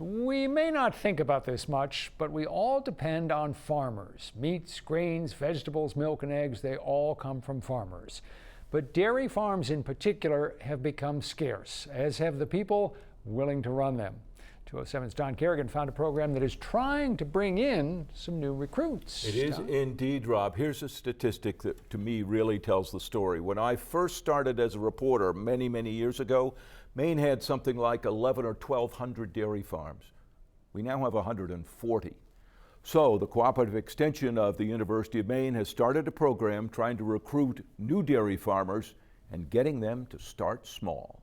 We may not think about this much, but we all depend on farmers. Meats, grains, vegetables, milk, and eggs, they all come from farmers. But dairy farms in particular have become scarce, as have the people willing to run them. 207's Don Kerrigan found a program that is trying to bring in some new recruits. It is indeed, Rob. Here's a statistic that to me really tells the story. When I first started as a reporter many, many years ago, Maine had something like 11 or 1,200 dairy farms. We now have 140. So the Cooperative Extension of the University of Maine has started a program trying to recruit new dairy farmers and getting them to start small.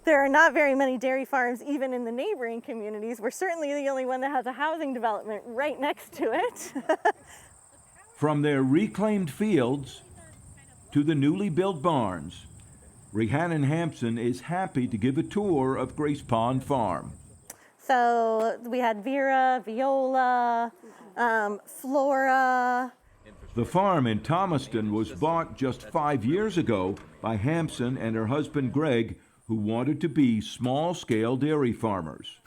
There are not very many dairy farms even in the neighboring communities. We're certainly the only one that has a housing development right next to it. From their reclaimed fields to the newly built barns, Rhiannon Hampson is happy to give a tour of Grace Pond Farm. So we had Vera, Viola, Flora. The farm in Thomaston was bought just 5 years ago by Hampson and her husband Greg, who wanted to be small-scale dairy farmers.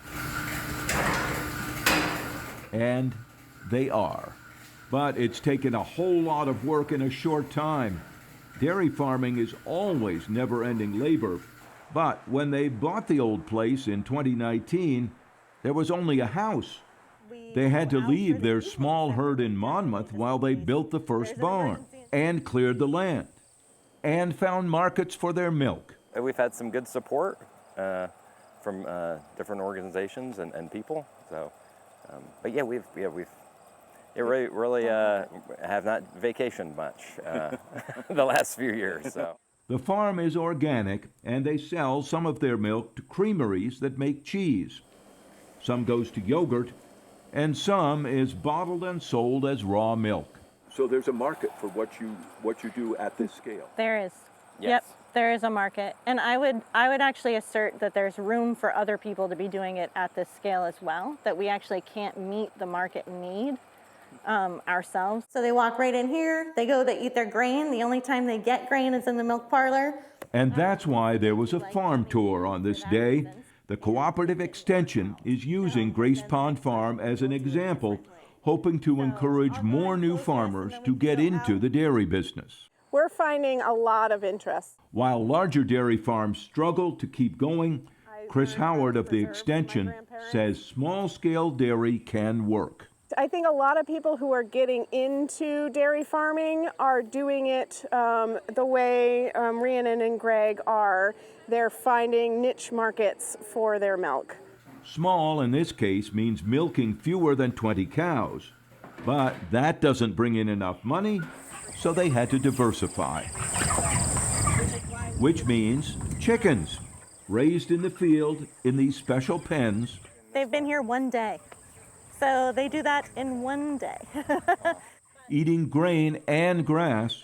And they are. But it's taken a whole lot of work in a short time. Dairy farming is always never-ending labor. But when they bought the old place in 2019, there was only a house. They had to leave their small herd in Monmouth while they built the first barn and cleared the land and found markets for their milk. We've had some good support from different organizations and people. So, but yeah, we've really have not vacationed much the last few years. So. The farm is organic, and they sell some of their milk to creameries that make cheese. Some goes to yogurt, and some is bottled and sold as raw milk. So there's a market for what you do at this scale. There is. Yes. Yep. There is a market, and I would actually assert that there's room for other people to be doing it at this scale as well, that we actually can't meet the market need ourselves. So they walk right in here, they eat their grain. The only time they get grain is in the milk parlor. And that's why there was a farm tour on this day. The Cooperative Extension is using Grace Pond Farm as an example, hoping to encourage more new farmers to get into the dairy business. We're finding a lot of interest. While larger dairy farms struggle to keep going, Chris Howard of the Extension says small-scale dairy can work. I think a lot of people who are getting into dairy farming are doing it the way Rhiannon and Greg are. They're finding niche markets for their milk. Small in this case means milking fewer than 20 cows, but that doesn't bring in enough money, so they had to diversify. Which means chickens, raised in the field in these special pens. They've been here one day, so they do that in one day. Eating grain and grass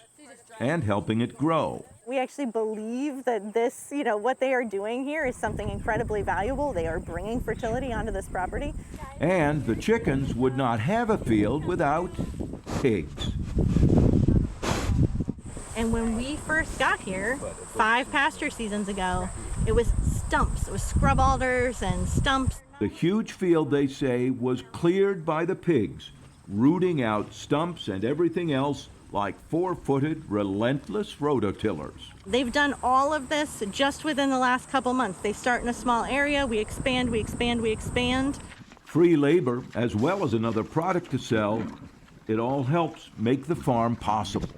and helping it grow. We actually believe that this, what they are doing here is something incredibly valuable. They are bringing fertility onto this property. And the chickens would not have a field without pigs. And when we first got here, 5 pasture seasons ago, it was stumps. It was scrub alders and stumps. The huge field, they say, was cleared by the pigs, rooting out stumps and everything else like 4-footed, relentless rototillers. They've done all of this just within the last couple months. They start in a small area, we expand, we expand, we expand. Free labor, as well as another product to sell, it all helps make the farm possible.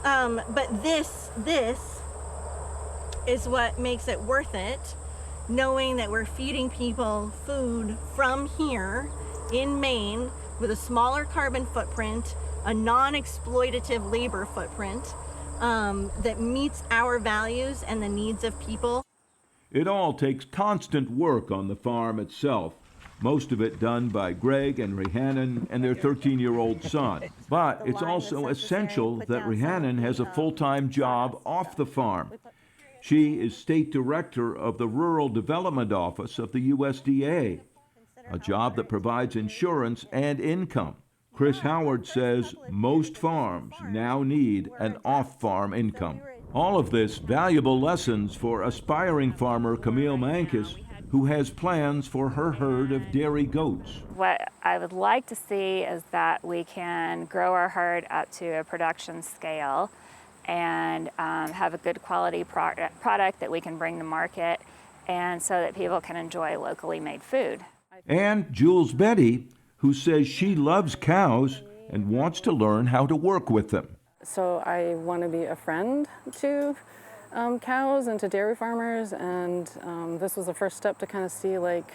But this is what makes it worth it, knowing that we're feeding people food from here in Maine with a smaller carbon footprint, a non-exploitative labor footprint that meets our values and the needs of people. It all takes constant work on the farm itself, most of it done by Greg and Rhiannon and their 13-year-old son. But it's also essential that Rhiannon has a full-time job off the farm. She is state director of the Rural Development Office of the USDA, a job that provides insurance and income. Chris Howard says most farms now need an off-farm income. All of this valuable lessons for aspiring farmer Camille Mankis, who has plans for her herd of dairy goats. What I would like to see is that we can grow our herd up to a production scale and have a good quality product that we can bring to market, and so that people can enjoy locally made food. And Jules Betty, who says she loves cows and wants to learn how to work with them. So I want to be a friend to cows and to dairy farmers, and this was the first step to kind of see, like,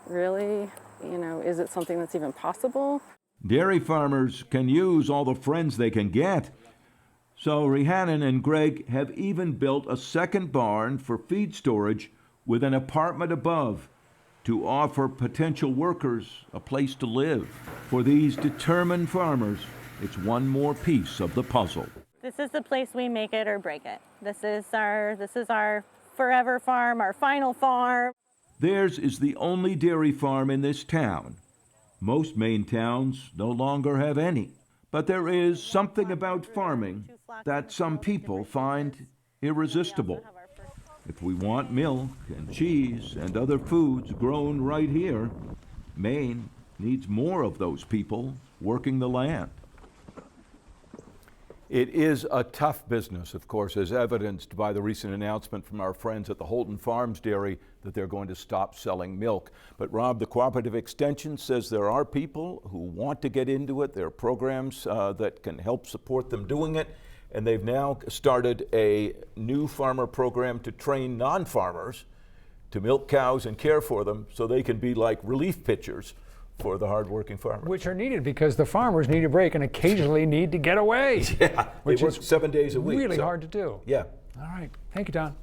really, is it something that's even possible? Dairy farmers can use all the friends they can get. So Rhiannon and Greg have even built a second barn for feed storage with an apartment above to offer potential workers a place to live. For these determined farmers, it's one more piece of the puzzle. This is the place we make it or break it. This is our forever farm, our final farm. Theirs is the only dairy farm in this town. Most Maine towns no longer have any. But there is something about farming that some people find irresistible. If we want milk and cheese and other foods grown right here, Maine needs more of those people working the land. It is a tough business, of course, as evidenced by the recent announcement from our friends at the Holton Farms Dairy that they're going to stop selling milk. But Rob, the Cooperative Extension says there are people who want to get into it. There are programs that can help support them doing it. And they've now started a new farmer program to train non-farmers to milk cows and care for them so they can be like relief pitchers for the hardworking farmers. Which are needed because the farmers need a break and occasionally need to get away. Yeah, they work 7 days a week. Really so hard to do. Yeah. All right. Thank you, Don.